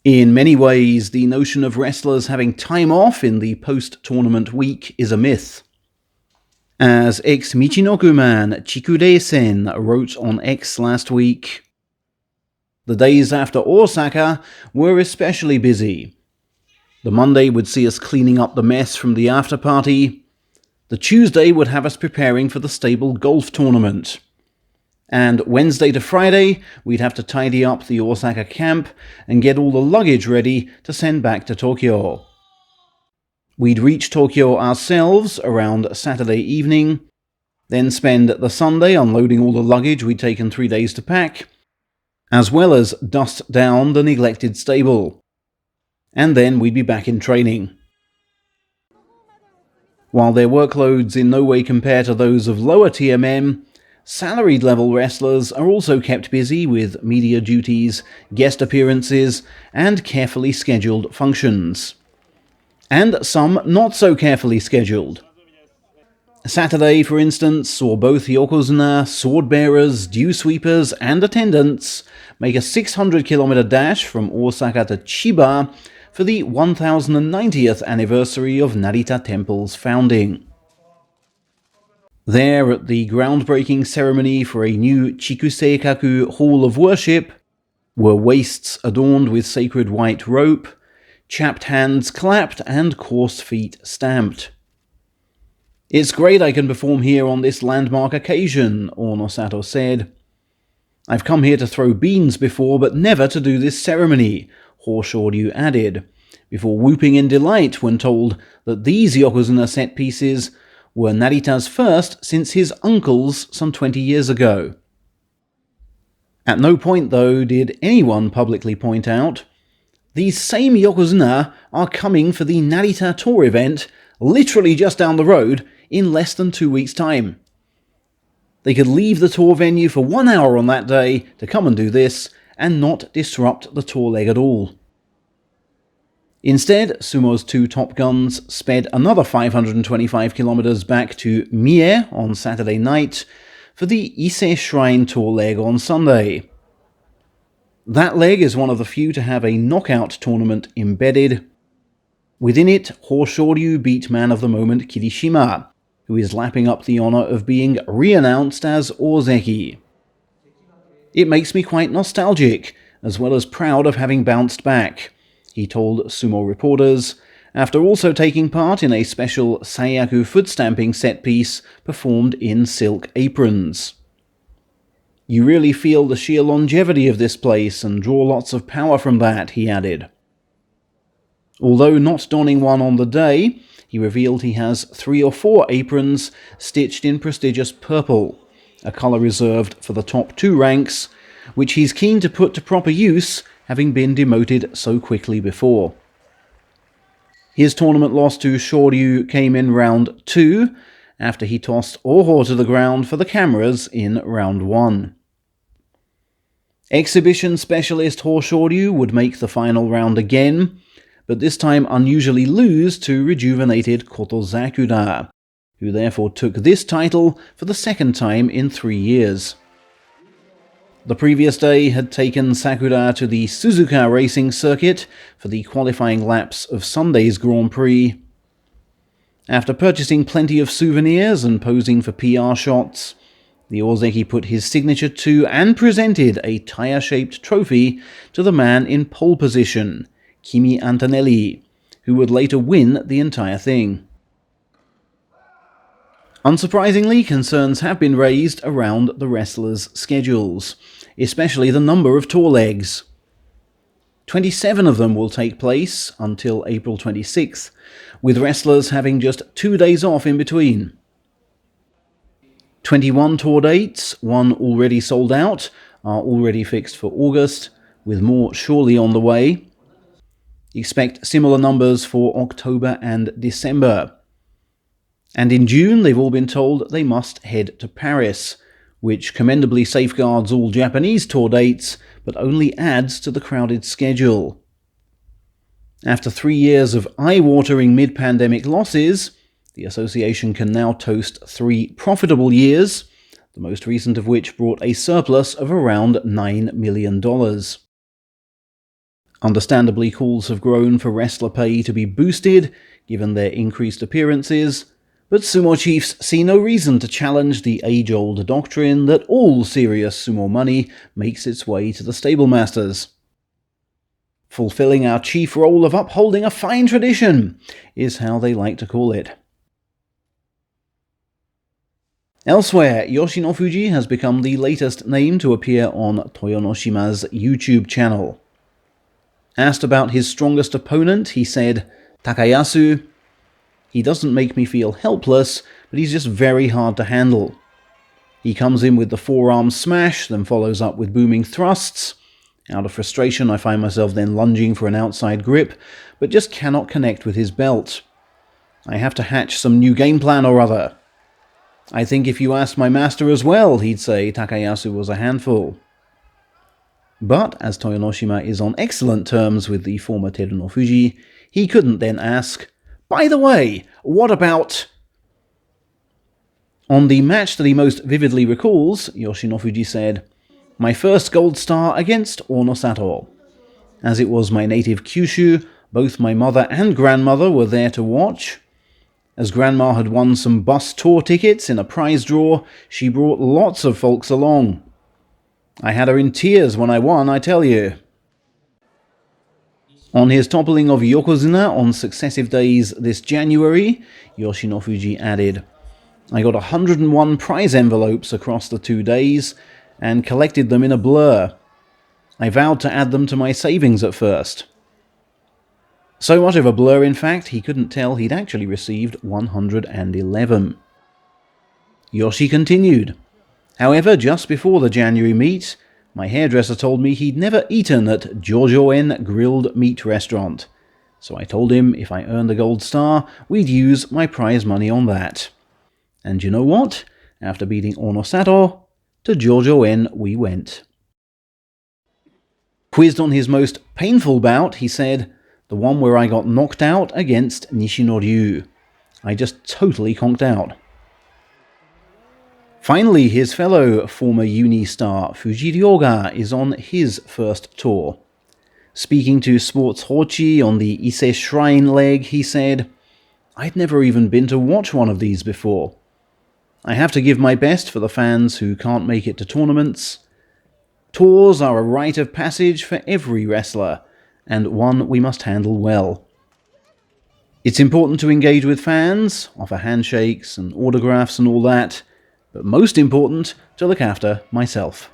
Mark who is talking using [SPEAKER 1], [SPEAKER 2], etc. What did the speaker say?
[SPEAKER 1] In many ways, the notion of wrestlers having time off in the post-tournament week is a myth. As ex-Michinoku man Chikudei-sen wrote on X last week, the days after Osaka were especially busy. The Monday would see us cleaning up the mess from the after-party. The Tuesday would have us preparing for the stable golf tournament. And Wednesday to Friday, we'd have to tidy up the Osaka camp and get all the luggage ready to send back to Tokyo. We'd reach Tokyo ourselves around Saturday evening, then spend the Sunday unloading all the luggage we'd taken 3 days to pack, as well as dust down the neglected stable. And then we'd be back in training. While their workloads in no way compare to those of lower tier men, salaried level wrestlers are also kept busy with media duties, guest appearances, and carefully scheduled functions. And some not so carefully scheduled. Saturday, for instance, saw both Yokozuna, sword bearers, dew sweepers, and attendants make a 600-kilometer dash from Osaka to Chiba for the 1090th anniversary of Narita Temple's founding. There, at the groundbreaking ceremony for a new Chikuseikaku Hall of Worship, were waists adorned with sacred white rope, chapped hands clapped, and coarse feet stamped. "It's great I can perform here on this landmark occasion," Onosato said. "I've come here to throw beans before, but never to do this ceremony," Hoshoryu added, before whooping in delight when told that these Yokozuna set pieces were Narita's first since his uncle's some 20 years ago. At no point, though, did anyone publicly point out, these same Yokozuna are coming for the Narita Tour event, literally just down the road, in less than 2 weeks' time. They could leave the tour venue for 1 hour on that day to come and do this, and not disrupt the tour leg at all. Instead, Sumo's two top guns sped another 525 kilometers back to Mie on Saturday night for the Ise Shrine tour leg on Sunday. That leg is one of the few to have a knockout tournament embedded. Within it, Hoshoryu beat man of the moment Kirishima, who is lapping up the honor of being re-announced as Ozeki. "It makes me quite nostalgic, as well as proud of having bounced back," he told Sumo reporters, after also taking part in a special Seiyaku foot-stamping set-piece performed in silk aprons. "You really feel the sheer longevity of this place and draw lots of power from that," he added. Although not donning one on the day, he revealed he has 3 or 4 aprons stitched in prestigious purple, a colour reserved for the top 2 ranks, which he's keen to put to proper use, having been demoted so quickly before. His tournament loss to Shoryu came in round 2, after he tossed Oho to the ground for the cameras in round 1. Exhibition specialist Hoshoryu would make the final round again, but this time unusually lose to rejuvenated Kotozakura, who therefore took this title for the second time in 3 years. The previous day had taken Sakura to the Suzuka racing circuit for the qualifying laps of Sunday's Grand Prix. After purchasing plenty of souvenirs and posing for PR shots, the Ozeki put his signature to and presented a tire-shaped trophy to the man in pole position, Kimi Antonelli, who would later win the entire thing. Unsurprisingly, concerns have been raised around the wrestlers' schedules, especially the number of tour legs. 27 of them will take place until April 26th, with wrestlers having just 2 days off in between. 21 tour dates, one already sold out, are already fixed for August, with more surely on the way. Expect similar numbers for October and December. And in June, they've all been told they must head to Paris, which commendably safeguards all Japanese tour dates, but only adds to the crowded schedule. After 3 years of eye-watering mid-pandemic losses, the association can now toast 3 profitable years, the most recent of which brought a surplus of around $9 million. Understandably, calls have grown for wrestler pay to be boosted, given their increased appearances, but sumo chiefs see no reason to challenge the age-old doctrine that all serious sumo money makes its way to the stablemasters. Fulfilling our chief role of upholding a fine tradition is how they like to call it. Elsewhere, Yoshinofuji has become the latest name to appear on Toyonoshima's YouTube channel. Asked about his strongest opponent, he said, "Takayasu. He doesn't make me feel helpless, but he's just very hard to handle. He comes in with the forearm smash, then follows up with booming thrusts. Out of frustration, I find myself then lunging for an outside grip, but just cannot connect with his belt. I have to hatch some new game plan or other. I think if you asked my master as well, he'd say Takayasu was a handful." But, as Toyonoshima is on excellent terms with the former Terunofuji, he couldn't then ask, "By the way, what about..." On the match that he most vividly recalls, Yoshinofuji said, "My first gold star against Onosato. As it was my native Kyushu, both my mother and grandmother were there to watch. As grandma had won some bus tour tickets in a prize draw, she brought lots of folks along. I had her in tears when I won, I tell you." On his toppling of Yokozuna on successive days this January, Yoshinofuji added, "I got 101 prize envelopes across the 2 days, and collected them in a blur. I vowed to add them to my savings at first." So much of a blur, in fact, he couldn't tell he'd actually received 111. Yoshi continued, "However, just before the January meet, my hairdresser told me he'd never eaten at Jojoen Grilled Meat Restaurant, so I told him if I earned a gold star, we'd use my prize money on that. And you know what? After beating Onosato, to Jojoen we went." Quizzed on his most painful bout, he said, "The one where I got knocked out against Nishinoryu. I just totally conked out." Finally, his fellow former uni star Fujiryoga is on his first tour. Speaking to Sports Hochi on the Ise Shrine leg, he said, "I'd never even been to watch one of these before. I have to give my best for the fans who can't make it to tournaments. Tours are a rite of passage for every wrestler, and one we must handle well. It's important to engage with fans, offer handshakes and autographs and all that, but most important, to look after myself."